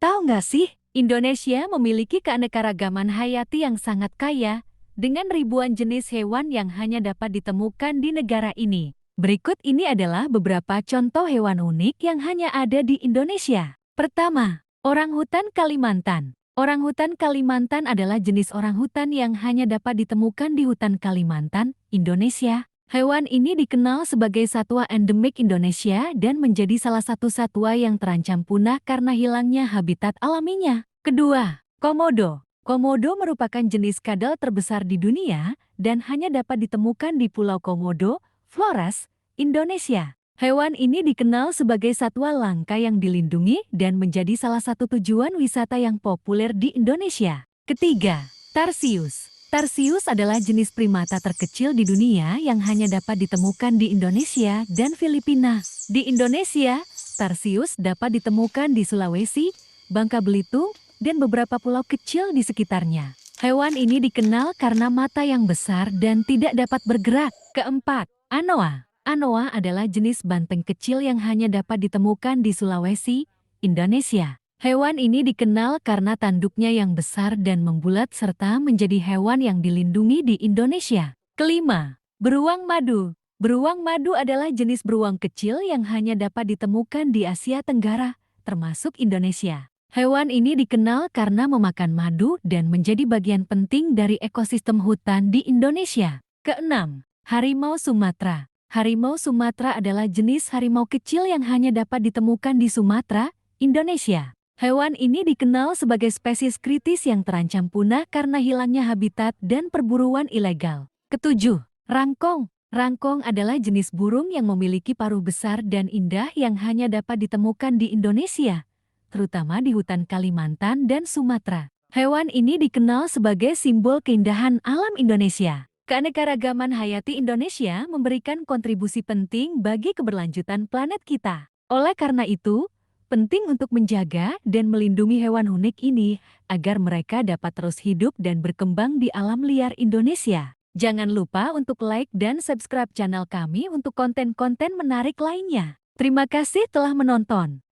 Tahu nggak sih, Indonesia memiliki keanekaragaman hayati yang sangat kaya, dengan ribuan jenis hewan yang hanya dapat ditemukan di negara ini. Berikut ini adalah beberapa contoh hewan unik yang hanya ada di Indonesia. Pertama, orangutan Kalimantan. Orangutan Kalimantan adalah jenis orangutan yang hanya dapat ditemukan di hutan Kalimantan, Indonesia. Hewan ini dikenal sebagai satwa endemik Indonesia dan menjadi salah satu satwa yang terancam punah karena hilangnya habitat alaminya. Kedua, komodo. Komodo merupakan jenis kadal terbesar di dunia dan hanya dapat ditemukan di Pulau Komodo, Flores, Indonesia. Hewan ini dikenal sebagai satwa langka yang dilindungi dan menjadi salah satu tujuan wisata yang populer di Indonesia. Ketiga, tarsius. Tarsius adalah jenis primata terkecil di dunia yang hanya dapat ditemukan di Indonesia dan Filipina. Di Indonesia, tarsius dapat ditemukan di Sulawesi, Bangka Belitung, dan beberapa pulau kecil di sekitarnya. Hewan ini dikenal karena mata yang besar dan tidak dapat bergerak. Keempat, anoa. Anoa adalah jenis banteng kecil yang hanya dapat ditemukan di Sulawesi, Indonesia. Hewan ini dikenal karena tanduknya yang besar dan membulat serta menjadi hewan yang dilindungi di Indonesia. Kelima, beruang madu. Beruang madu adalah jenis beruang kecil yang hanya dapat ditemukan di Asia Tenggara, termasuk Indonesia. Hewan ini dikenal karena memakan madu dan menjadi bagian penting dari ekosistem hutan di Indonesia. Keenam, harimau Sumatera. Harimau Sumatera adalah jenis harimau kecil yang hanya dapat ditemukan di Sumatera, Indonesia. Hewan ini dikenal sebagai spesies kritis yang terancam punah karena hilangnya habitat dan perburuan ilegal. Ketujuh, rangkong. Rangkong adalah jenis burung yang memiliki paruh besar dan indah yang hanya dapat ditemukan di Indonesia, terutama di hutan Kalimantan dan Sumatera. Hewan ini dikenal sebagai simbol keindahan alam Indonesia. Keanekaragaman hayati Indonesia memberikan kontribusi penting bagi keberlanjutan planet kita. Oleh karena itu, penting untuk menjaga dan melindungi hewan unik ini agar mereka dapat terus hidup dan berkembang di alam liar Indonesia. Jangan lupa untuk like dan subscribe channel kami untuk konten-konten menarik lainnya. Terima kasih telah menonton.